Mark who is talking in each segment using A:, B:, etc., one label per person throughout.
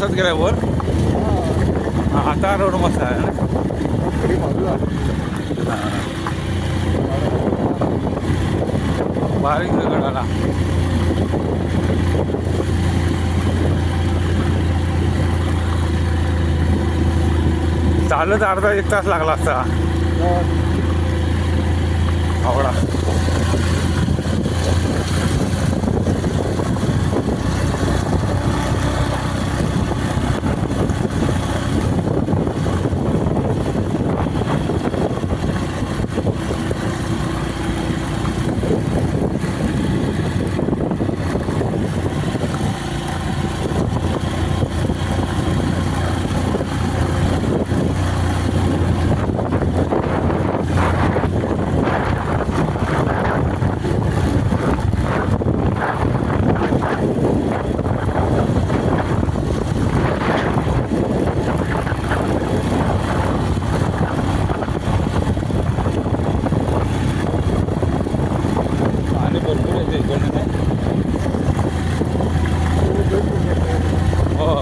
A: चालत गेल्यावर आता रोड मस्त आहे ना. बारीक गडाला चालत अर्धा 1 तास लागला असता. आवडा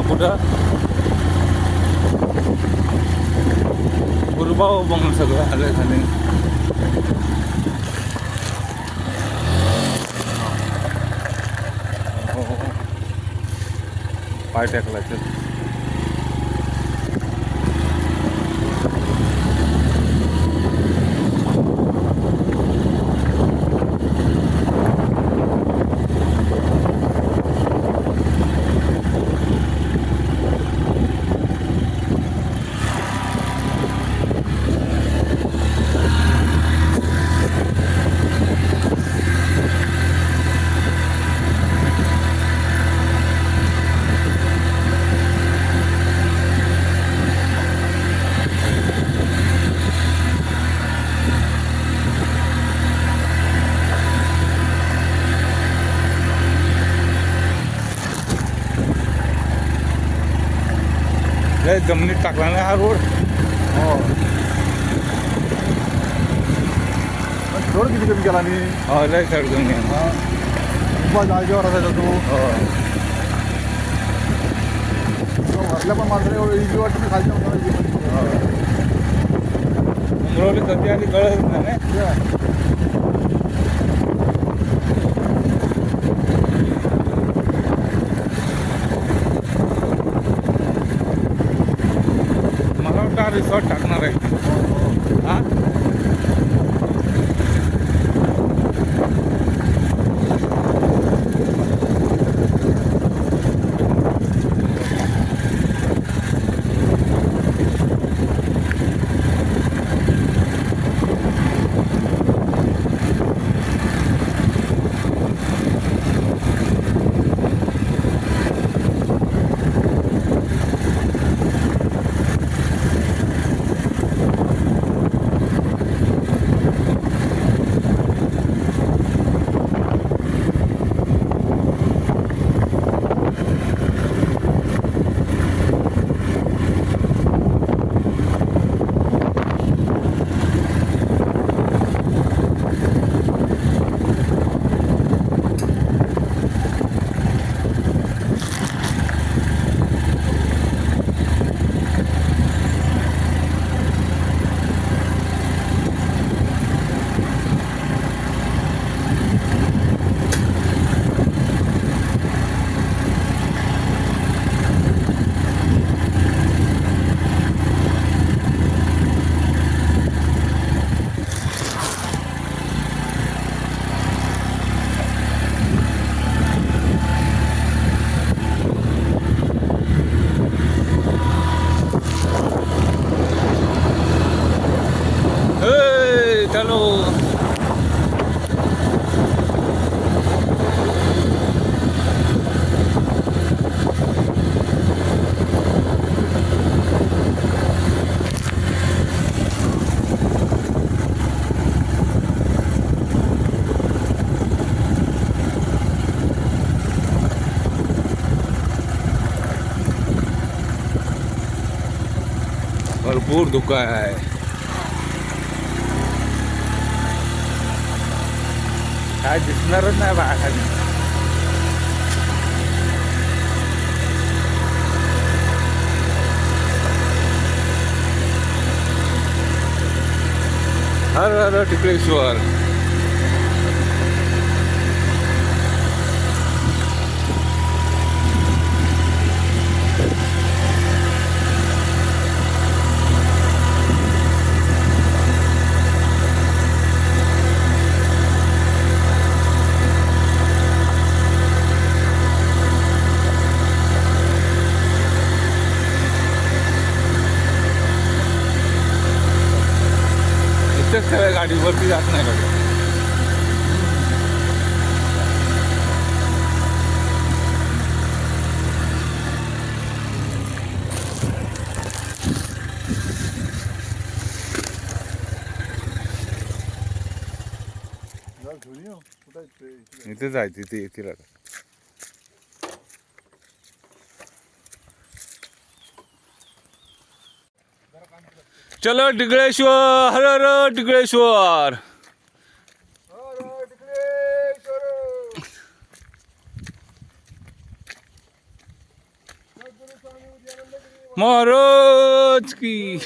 A: कुठं गुरुभाऊ बघून सगळं आलं खाली. पाय टाकलायचं जमिनीत टाकला नाही हा रोड.
B: रोड किती कमी केला मी.
A: लय सडकून
B: जागेवर असायचा तो भरल्या पण मात्र एवढं इझी वाटतं खालच्या
A: उमरवली कधी आणि कळत नाही. रिसॉर्ट टाकणार आहे. हा भरपूर धुका आहे. काय दिसणारच नाही बाहेर. हर हर टिकळेश्वर. इथेच सगळ्या गाडीवरती जात नाही गाडी. इथे जायचं तिथे येतील आता. चलो टिकळेश्वर. हर हर टिकळेश्वर. महाराज की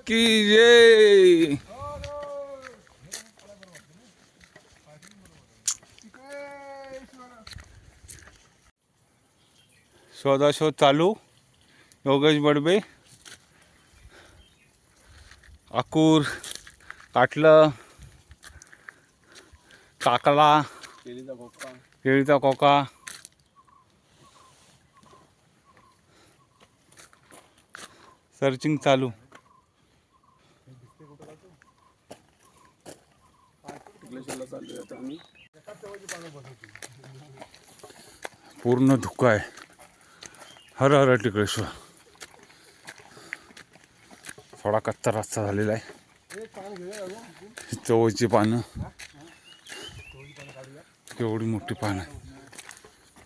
A: जय. शोधाशोध चालू. योगेश बडबे, आकूर, काटलं, काकला, केळीचा कोका. सर्चिंग चालू. पूर्ण धुका आहे. हर हर टिकळेश्वर. थोडा कच्चा रस्ता झालेला आहे. चवळीची पानं, केवढी मोठी पानं.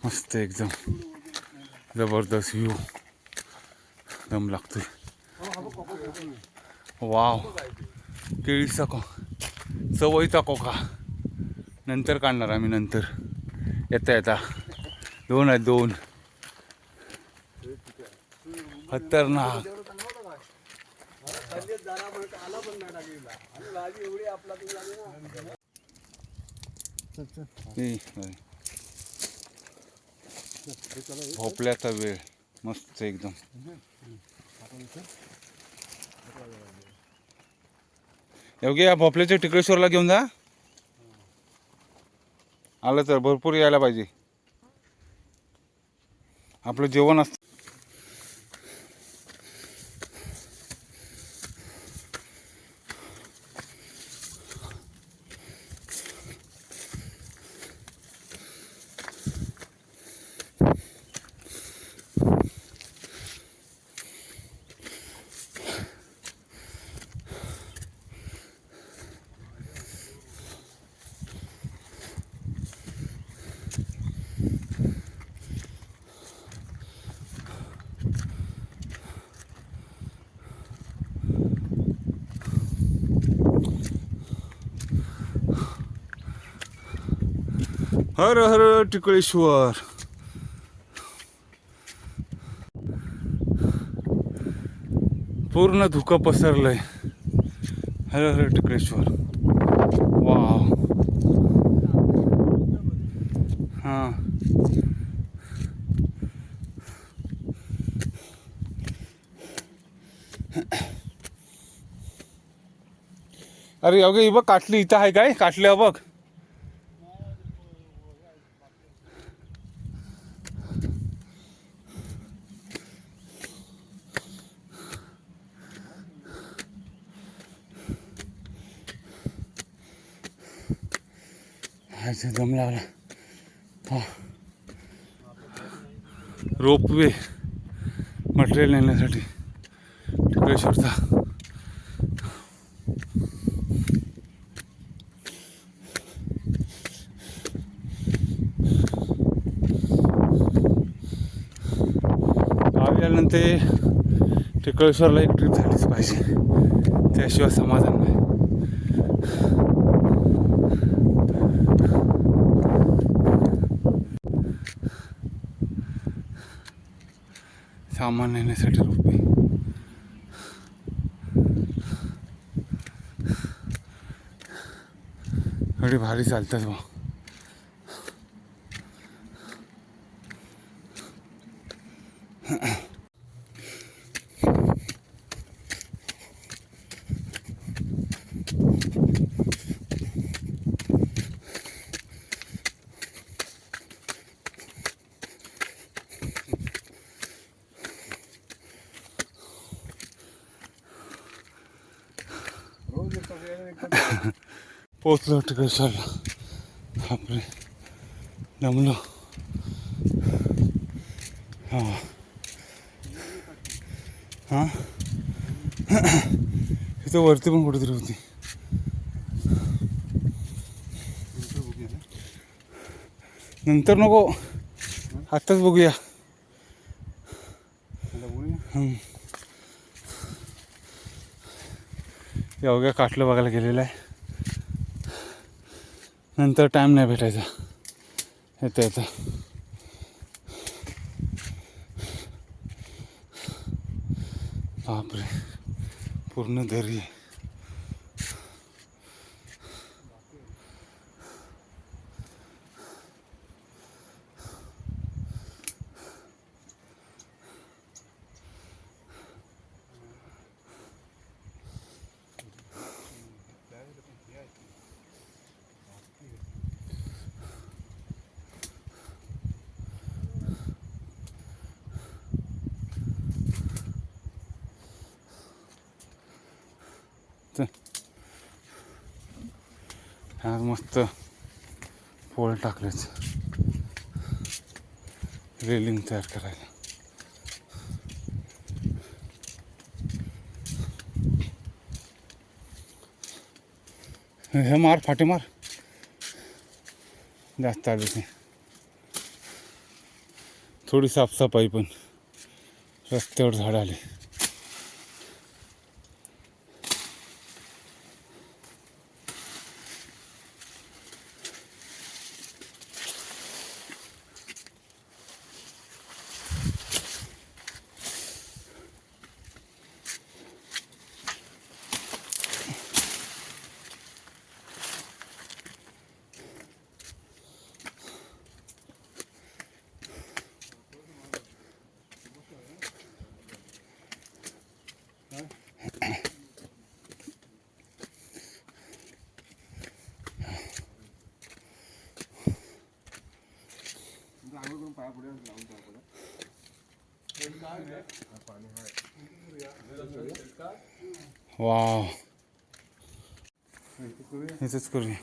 A: मस्त एकदम जबरदस्त व्ह्यू. दम लागतोय. वाव. केळीचा चवळीचा कोका नंतर काढणार आम्ही. नंतर येता येता 2 आहेत 2. खतरनाक. भोपळ्याचा वेळ मस्त एकदम. योगी या भोपळ्याच्या टिकळेश्वरला घेऊन जा. आलं तर भरपूर यायला पाहिजे. आपलं जेवण असतं. हर हर टिकळेश्वर. पूर्ण धुकं पसरलंय. हर हर टिकळेश्वर. वाव. हां. अरे अगं ही बघ काटली. इथं आहे काय काटल्या बघ. दम लागला. हा. रोपवे मटेरियल नेण्यासाठी टिकळेश्वरचा. गावी आल्यानंतर टिकळेश्वरला एक ट्रिप झालीच पाहिजे. त्याशिवाय समाधान नाही. सामान नेण्यासाठी रोपवे. बापरे भारी चालतात बा.
B: रोज येतात.
A: पोचलो टिकेश्वरला. बापरे दमलो. हां हां इथं वरती पण कुठेतरी होती. नंतर नको, आत्ताच बघूया. या अवघ्या काठलं बघायला गेलेलं आहे. नंतर टाईम नाही भेटायचा. येतं येतं बापरे पूर्ण दरी आहे. आज मस्त पोळ टाकलेच रेलिंग तयार करायला. हे मार फाटे मार जास्त आले ते. थोडी साफसफाई पण रस्त्यावर झाड आले. वाव इथंच करूया.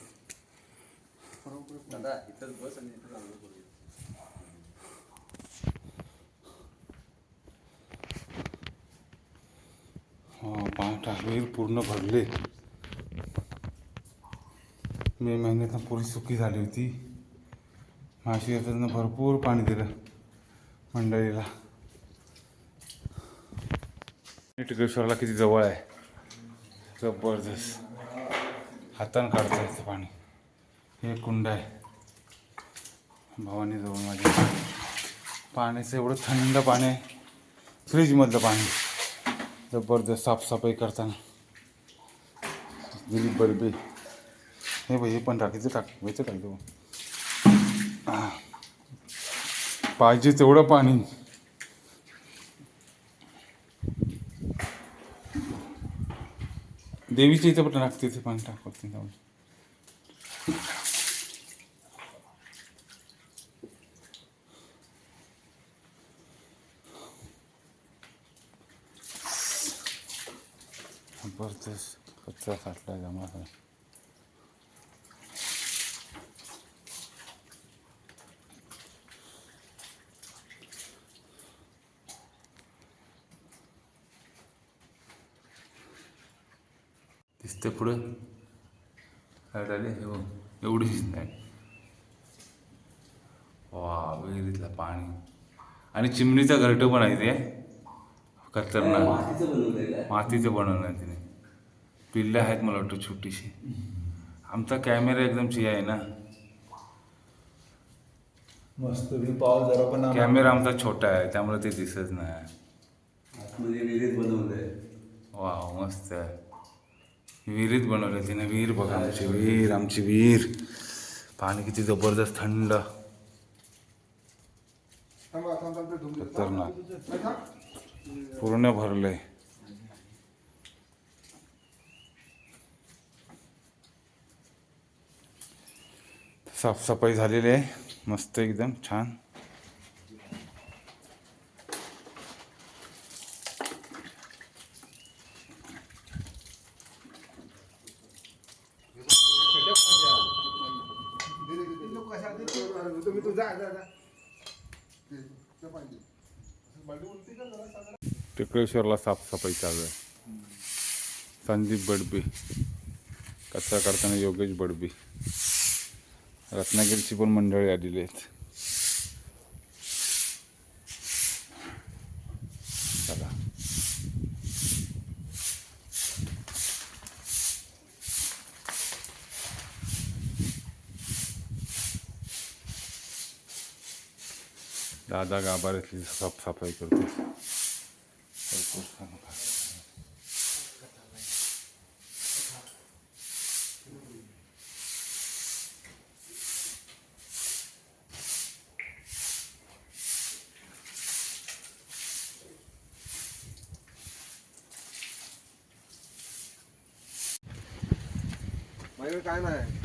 A: विहीर पूर्ण भरले. मे महिन्यात पुरी सुकी झाली होती. माशी येताना भरपूर पाणी दिलं मंडळीला. टिकेश्वरला किती जवळ आहे, जबरदस्त. हातानं काढता येतं पाणी. हे कुंड आहे भवानीजवळ माझ्या. पाण्याचं एवढं थंड पाणी आहे, फ्रीजमधलं पाणी. जबरदस्त साफसफाई करताना दिलीप बर्बे. हे बघ हे पण टाकायचं टाकायचं टाकतो. पाहिजे तेवढं पाणी. देवीच्या इथं पण टाकते ते पाणी टाकते. जबरदस्त कचरा साठला जमा झाला. दिसते पुढं काय झाले हे बघ एवढी दिसत नाही. वा विहिरीतलं पाणी आणि चिमणीचा घरटं पण आहे ते. खतरनाक मातीचं बनवलं आहे तिने. पिल्ले आहेत मला वाटतं छोटीशी. आमचा कॅमेरा एकदम चिया आहे ना,
B: मस्त पाव जरा पण
A: कॅमेरा आमचा छोटा आहे त्यामुळे ते दिसत नाही.
B: आतमध्ये विहिरीत बनवलंय.
A: वा मस्त आहे. विहिरीत बनवलं तिने. विहीर बघा आमची विहीर, आमची विहीर. पाणी किती जबरदस्त थंड
B: थांबा थांबा ते धुवून घे.
A: खतरनाक पूर्ण भरलंय. साफसफाई झालेली आहे मस्त एकदम छान.
B: तुम्ही तू जा जा जा. ते पाहिजे बाल्टी उलटी का जरा सांगा.
A: टिकळेश्वरला साफसफाई चालू आहे. संदीप बडबे, कचरा काढताना योगेश बडबे, रत्नागिरीची पण मंडळी आलेली आहेत. चला दादा गाभाऱ्यातली साफसफाई करतो.
B: माझ्याकडे काय नाही.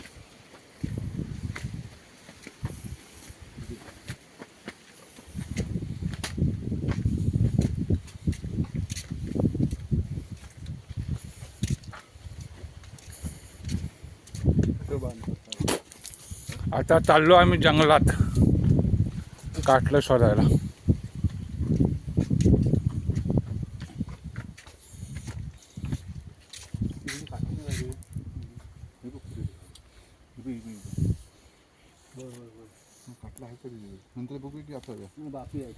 A: आता चाललो आम्ही जंगलात काटलं शोधायला.
B: काटला आहे तरी नंतर बघू की आता
C: बाकी आहे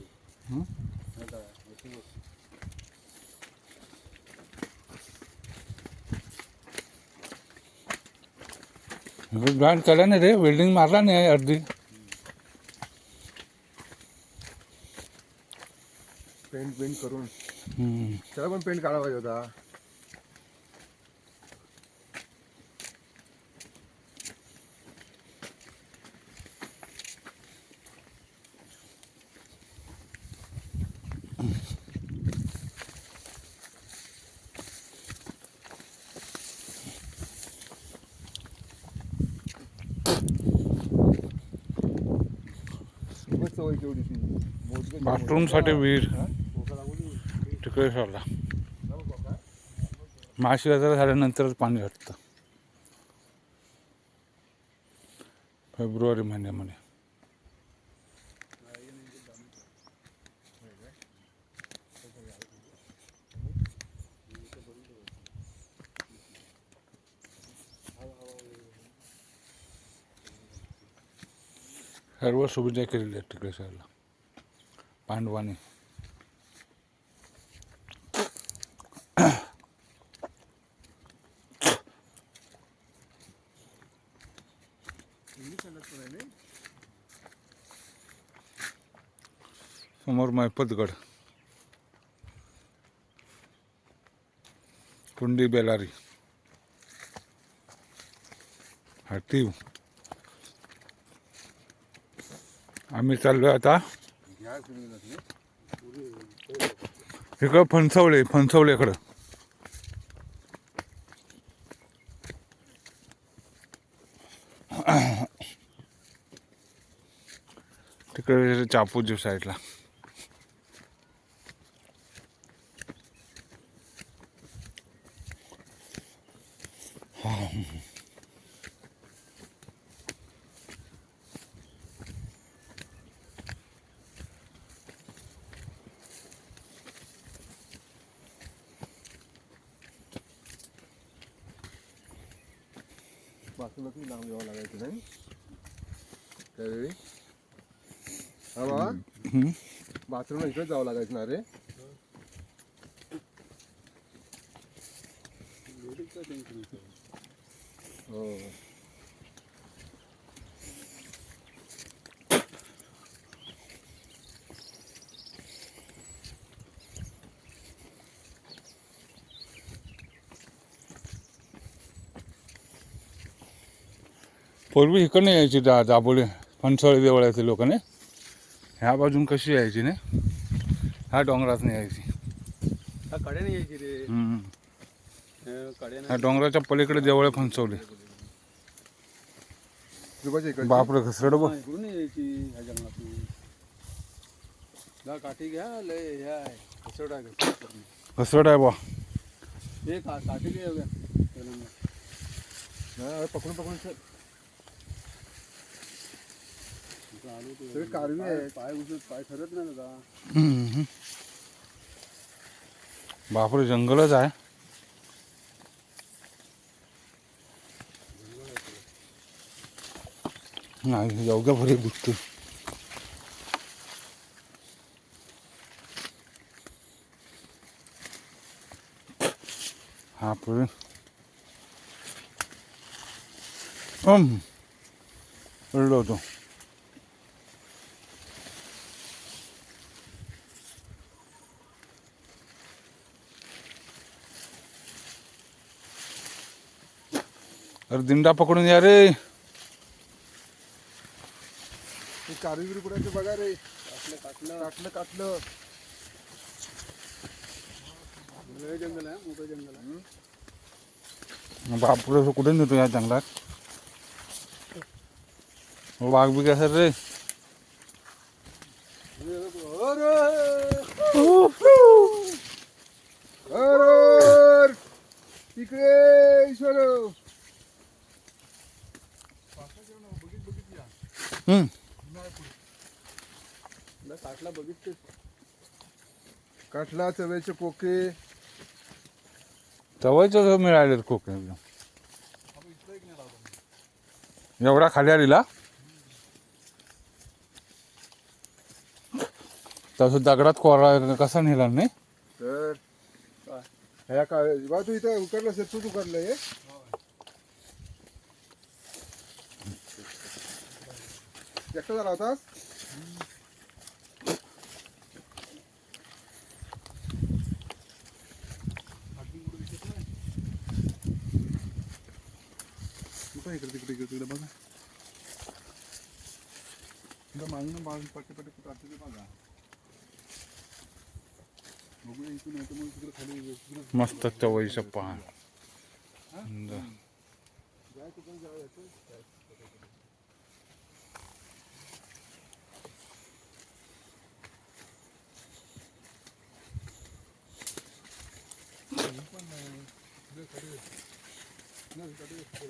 A: जॉईन केला नाही रे, वेल्डिंग मारला नाही अर्धी.
B: पेंट करून त्याला पण पेंट काढा पाहिजे होता. सवय केवढी ती
A: बाथरूमसाठी विहीर टिकळेश्वरला. महाशिवरात्र झाल्यानंतरच पाणी हटतं फेब्रुवारी महिन्यामध्ये. सर्व सुविधा केलेल्या आहेत टिकळेश्वरला पांडवाने. समोर मैपतगड, कुंडी बेलारी, हातीव. आम्ही चाललोय आता इकडं फणसवलेकडं. तिकडे चापूजी साईडला.
B: बाथरूमला लांब यावं लागायचं नाही त्यावेळी. हा बाबा बाथरूमला इकडे जावं लागायचं ना रे. हो
A: पूर्वी इकडनं यायची दाबोली फणसोळी देवळाचे लोक ने ह्या बाजून कशी यायची ने ह्या डोंगरातनं यायची.
B: हा कड्याने यायची रे.
A: ह्या डोंगराच्या पलीकडे देवळ आहे फणसवली. बापरे घसरड बघ.
B: इकडून यायची ह्या जंगलातून. जा काठी घ्या लय हे आहे घसरड आहे
A: घसरड आहे बा.
B: हे काठी घ्या पकडून पकडून सर सगळे कारवी आहे. पाय घुसत पाय ठरत नाही का.
A: बापरे जंगलच आहे. नाही एवढ्या भरी दिसते. हा पुढे पडलो होतो. अरे दिंडा पकडून या रे.
B: कारवी बिरी कुठे बघा रे. काटलं काटलं जंगल आहे मोठं जंगल आहे.
A: बापरे कुठे नेतो या जंगलात. वाघ बी काय सर रे.
B: तिकडे ईश्वर काटला बघितले. काटला चव्याचे कोके
A: चवयचं मिळाले कोकण एवढा खाली आलेला. तसं दगडात कोरा कसा नेला नाही.
B: तर ह्या काय बा तू इथं उकडलं असेल तूच उकडलं हे. एकटा झाला होतास. इकडे तिकडे इकडे तिकडे बघा. मागणं मागून पट्टे पट्टे कुठं असते ते बघा. बघूया इथून येतं मग तिकडे खाली
A: मस्त चवयचं पहा.
B: जायचं पण जायचं.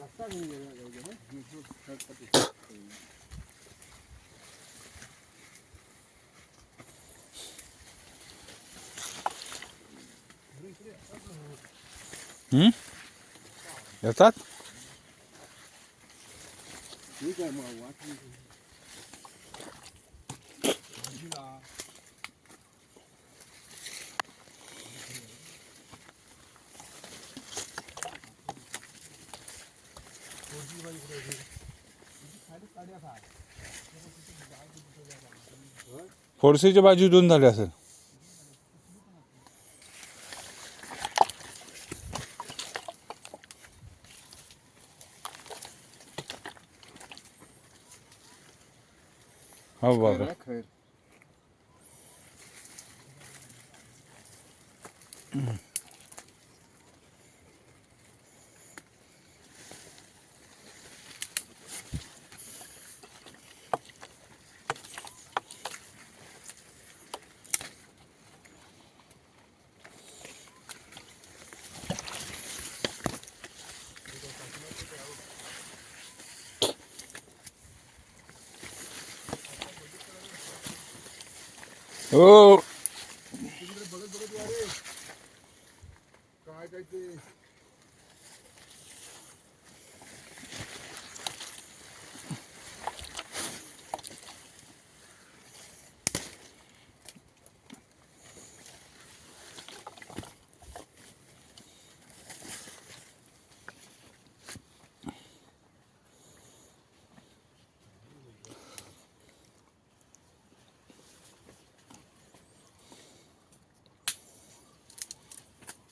B: रस्ता नाही
A: येतात.
B: ठीक आहे मग वाट
A: फोडसीच्या बाजू दोन झाले असेल. हो बाबा
B: खैर
A: हो.
B: बघत बघत या रे. काय काय ते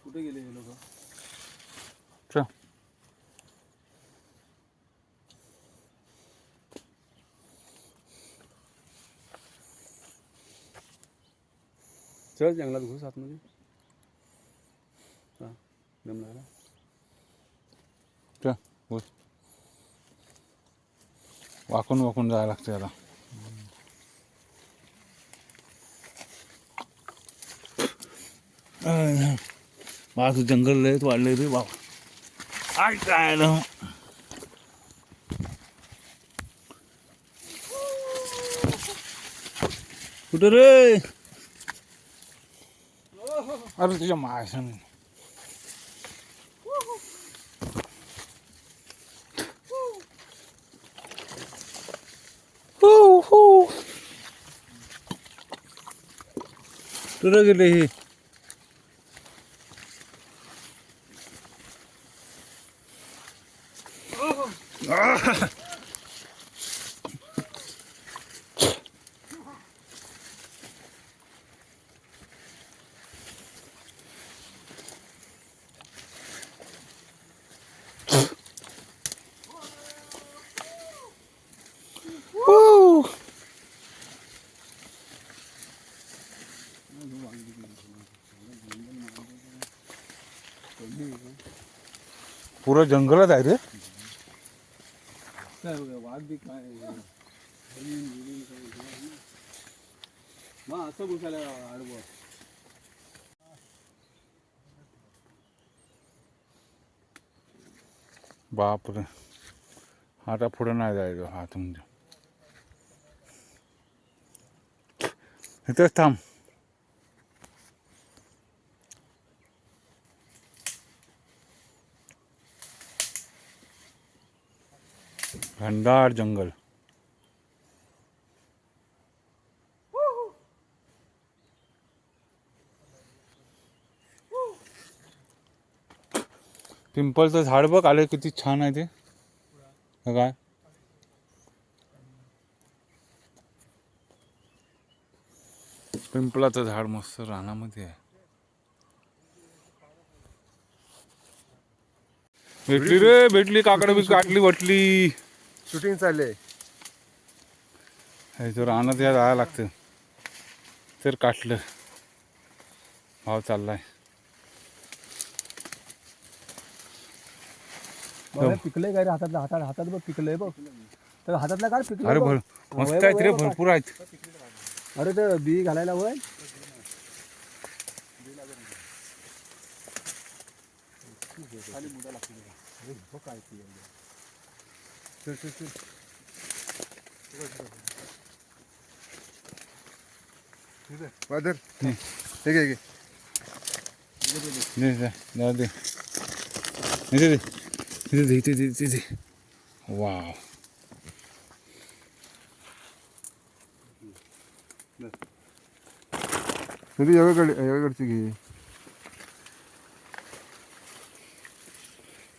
B: कुठे गेले हे लोक.
A: च
C: चल जंगलात घुस आतमध्ये. हा दम लागला.
A: चल बोल. वाकून वाकून जायला लागते आता. बाजू जंगल लय वाढलंय रे बाबा. आय काय ना कुठं रे. अरे तुझ्या माशाने कुठं गेले हे. पुरं जंगलच आहे रे.
C: वाघ बी काय मग असं घुसायला आडवं.
A: बापरे. आता पुढे नाही जायचं. हा तुमच्या इथंच थांब. घनदाट जंगल. पिंपलचं झाड बघ आले किती छान आहे ते. हे काय पिंपलाचं झाड मस्त रानामध्ये आहे. भेटली रे भेटली. काकडं बी काटली वटली.
B: शूटिंग चालले.
A: तर रानात या जायला लागतं. तर काटलं. भाव चाललाय.
C: पिकलंय काय रे हातातलं. हातात बघ पिकलंय बघ. तर हातातला काय पिकलंय.
A: अरे मस्त आहेत रे. भरपूर आहेत.
C: अरे ते बी घालायला वय.
B: वादर हे घे
A: जाऊ दे. इथे दे इथे दे इथे दे. वाव.
B: एवढकडची घे.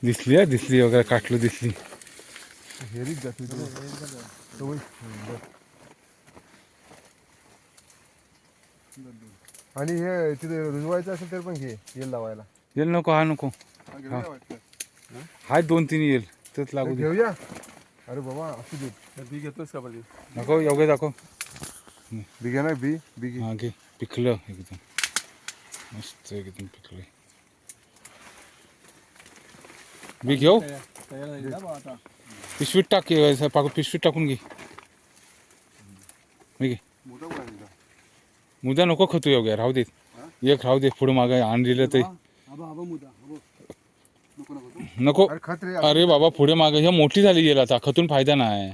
A: दिसली आहे दिसली वगैरे काटलं दिसली.
B: हेरीच जाते आणि हे तिथे रुजवायचं असेल तर पण घे. येल लावायला.
A: येल नको. हा नको. हाय 2-3 येल तेच लागू दे.
B: घेऊया. अरे बाबा असू दे.
C: बी घेतोस का बघ.
A: नको एवढे दाखव.
B: बी घे ना. बी घे.
A: हा घे. पिकलं एकदम मस्त एकदम पिकले. बी घेऊ. पिशवीत टाक. पिशवीत टाकून घे. मी घे. मुदा नको खतू एवढ्या. राहू दे. एक राहू दे. पुढे मागे आणलेलं ते नको. अरे बाबा पुढे मागे हे मोठी झाली गेला. आता खतून फायदा नाही.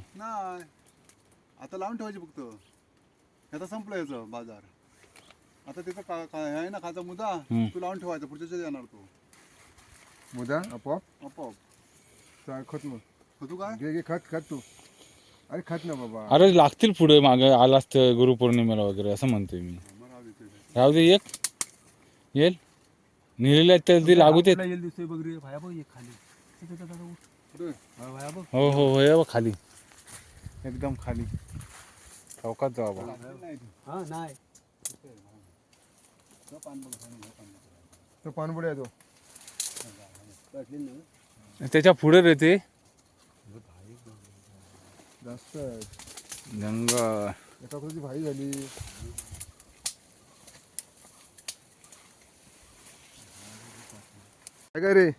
D: आता लावून ठेवायची फक्त. आता संपलं याचं बाजार. आता त्याचा आहे ना खाचा मुदा. तू लावून ठेवायचा. पुढच्या येणार तो
B: मुदा आपोआप
D: आपोआप.
B: खत मग
D: तू काय
B: घे खत तू. अरे खत ना बाबा.
A: अरे लागतील पुढे मागे आलास तर गुरुपौर्णिमेला वगैरे असं म्हणतोय मी. राहू दे. एक येईल नेलेल्या तर ते लागू देत.
C: दिसतोय बघ रे. भाया बघ एक खाली.
A: हो हो हो या बघ खाली. एकदम खाली. चौकात जाऊ बा.
C: हा नाही
B: तो पानबुड्या आहे तो.
A: त्याच्या पुढे रे ते
B: जास्त
A: जंगल.
B: एका भाई झाली. काय रे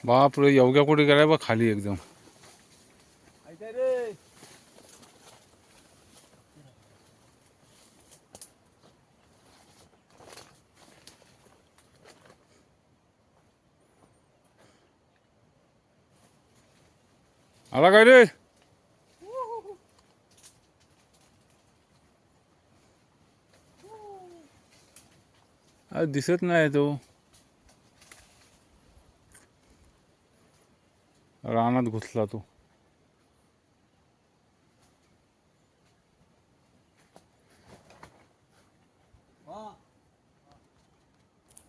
A: बापरे एवढ्या कुठे गेलाय बा खाली एकदम.
C: रे
A: आला काय रे? दिसत नाही तो. रानात घुसला तो.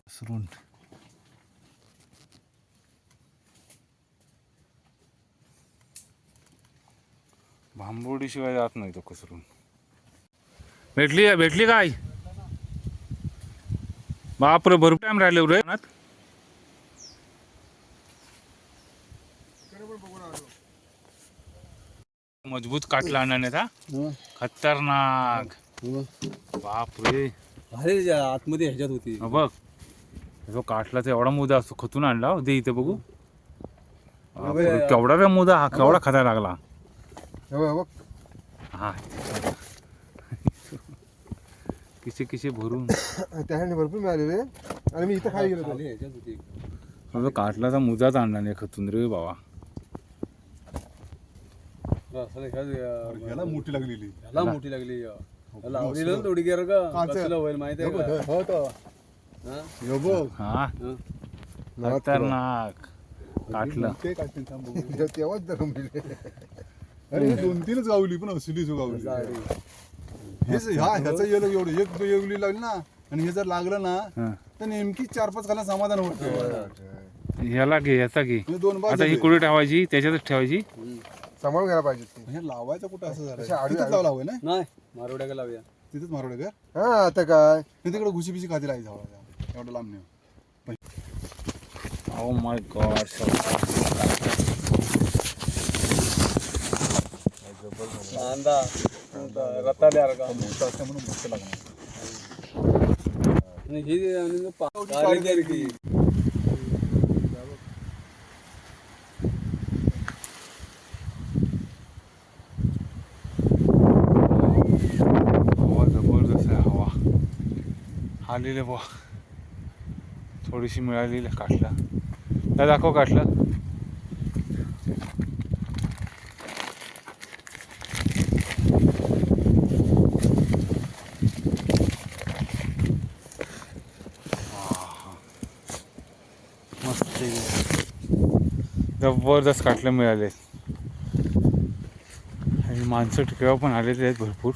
A: सुरून भांबोडी शिवाय जात नाही तो कसरून. भेटली काय? बापरे भरपूर टाइम राहिले रे. मजबूत काटला आणण्याचा खतरनाक. बापरे
C: अरे आतमध्ये ह्याच्यात होती.
A: बघ जो काटला एवढा मुदा असतो खतून आणला. दे इथे बघू. बापरे, केवढा रे मुदा हा. केवढा खतायला लागला हा. किसे भरून
B: त्याने भरपूर मिळाले रे. आणि मी इथं खाली गेलो
C: ह्याच्यात होती.
A: जो काटलाचा मुदाच आणला नाही खतून रे बाबा.
D: याला मोठी लागलेली.
C: त्याला मोठी लागली. लावलेलं ना थोडी गेर का कसलं होईल माहिती आहे का?
A: हा खतरनाक काटलं.
D: ते काढतील थांब बघू.
B: तेव्हाच धरून गेले.
D: अरे 2-3च गावली पण असली गावली. हेच ह्याचं एवढं एक येवली लागली ना आणि हे जर लागलं ना तर नेमकी 4-5 खाला समाधान होतं.
A: ह्याला घे याचा घे.
D: दोन बाजू
A: आता ही कुठे ठेवायची? त्याच्यातच ठेवायची.
B: सांभाळून घ्यायला पाहिजे ते.
D: हे लावायचं कुठं असं झालं?
B: अशा आडवी-
D: तिथंच लावला होय ना?
C: नाही मारोड्या का लावूया.
D: तिथंच मारवडे घर.
B: हा आता काय
D: तिकडे घुशी बिशी खाती राहायची हवा एवढं लांब नाही.
A: Oh my God.
C: कांदा रताळ्यावर का
D: मोठं असतं म्हणून मोठं लागणार.
C: आणि ही आणि पाणी की
A: हवा जबरदस्त आहे. हवा आलेले बुवा. थोडीशी मिळालेली काटलं. त्या दाखव काटलं. मस्त जबरदस्त काटलं मिळाले. आणि माणसं टिकवा पण आलेले आहेत भरपूर.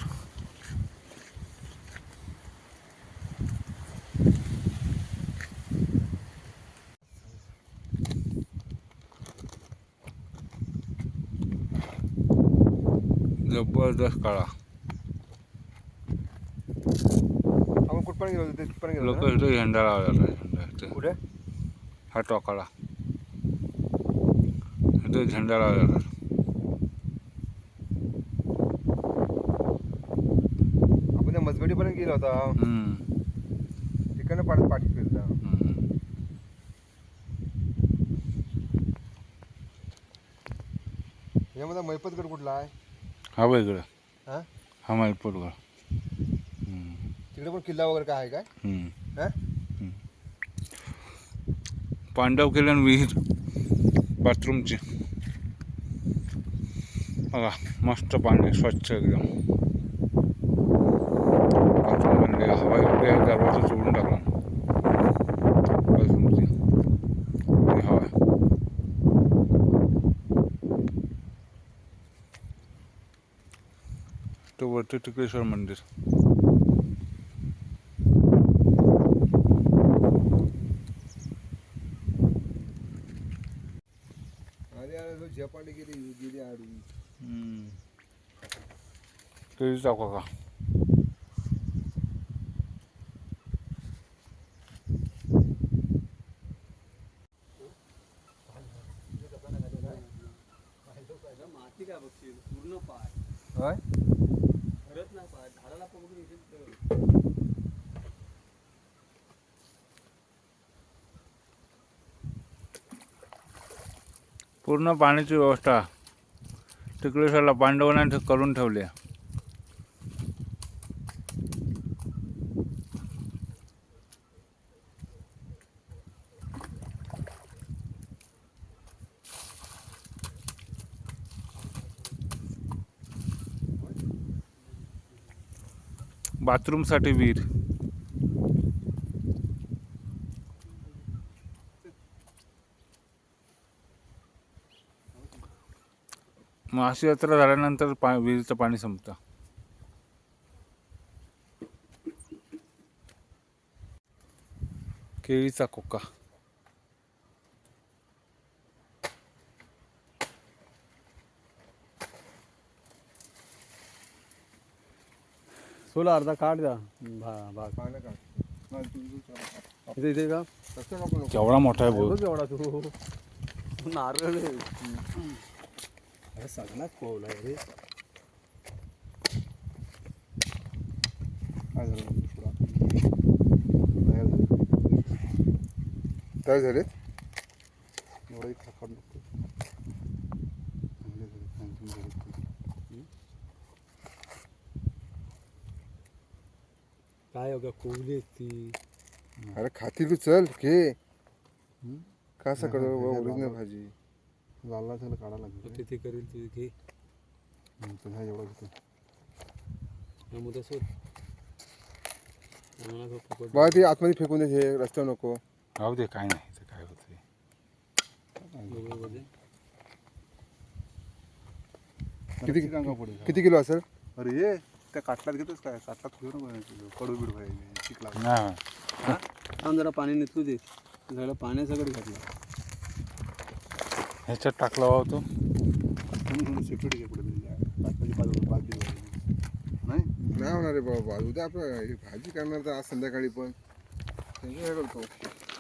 A: जबरदस्त काळा.
B: आपण कुठपर्यंत गेलो होतो? तिथपर्यंत गेलो
A: लोक
B: होतो
A: इथे झेंडा लावलेला आहे.
B: ना? कुठे
A: हा टोकाला इथे झेंडा लावलेला आहे.
B: आपण त्या मजगडीपर्यंत गेलो होता. तिकडनं पाठी फिरला. यामध्ये मैपतगड कुठला आहे?
A: हा वेगळं.
B: हा
A: हा मालपूरगड.
B: तिकडे पण किल्ला वगैरे काय आहे काय? हा
A: पांडव केलं विहीर बाथरूमची. बघा मस्त पाणी स्वच्छ एकदम. बाथरूम बनले. हवा इकडे दरवाजा सोडून टाकला बाथरूमची. हवा तो वरती टिकलेश्वर मंदिर.
B: अरे झपाटी गेली आडवी.
A: तरी जाऊ का?
C: माती काय बघशील पूर्ण पाय
B: होय
C: खरंच ना पाय झाडाला पकडून
A: पूर्ण पाण्याची व्यवस्था टिकलेश्वरला पांडवांनी करून ठेवली आहे. बाथरूमसाठी विहीर. महाशी यात्रा झाल्यानंतर विहिरीचं पाणी संपतं. केळीचा कोका.
C: सोला अर्धा काढ द्या भाग
B: पाहिलं का हा,
C: इथे इथे का
B: तसं नको नको.
A: केवढा मोठा आहे
C: बघ
A: बोल.
C: एवढा तू नारळ आहे. अरे सगळ्यात पोवला रे.
B: काय झालं पुढं? तयार झाले एवढा एक काढ नको. चांगले झाले, चांगले झाले.
C: काय अगं कोवली आहेत ती.
B: अरे खाती तू चल घे. कसं करतो ओरिजिनल भाजी लाल लाल काढा लागेल.
C: तिथे करेल तू घे.
B: तुझा एवढा घेतो
C: मग तसं
B: बघा ती आतमध्ये फेकून दे हे रस्त्यावर नको.
A: राहू दे, काय नाही ते काय होते.
B: किती किती किलो असेल?
D: अरे ये त्या काटल्यात घेतोस काय? काटल्यात घेऊ नको कडू बिडू व्हायला चिकला.
A: नाही
C: जरा पाणी निघू दे. सगळं पाण्यासकट घातलं.
A: ह्याच्यात टाकला होतो.
D: थोडं सेपरेट घे पुढे काटल्याची बाजू नाही
B: नाही होणार रे बाबा. उद्या आपण भाजी करणार तर आज संध्याकाळी पण काय करतो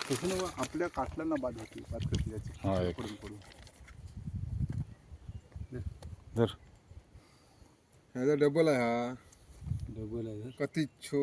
D: तसं ना आपल्या काटल्यांना बाद होती बाद करते
A: हा,
D: त्याची
A: एक.
D: पडून पडून.
A: धर.
B: ह्याचा डबल आहे हा
C: डबल आहे
B: कतिच्छो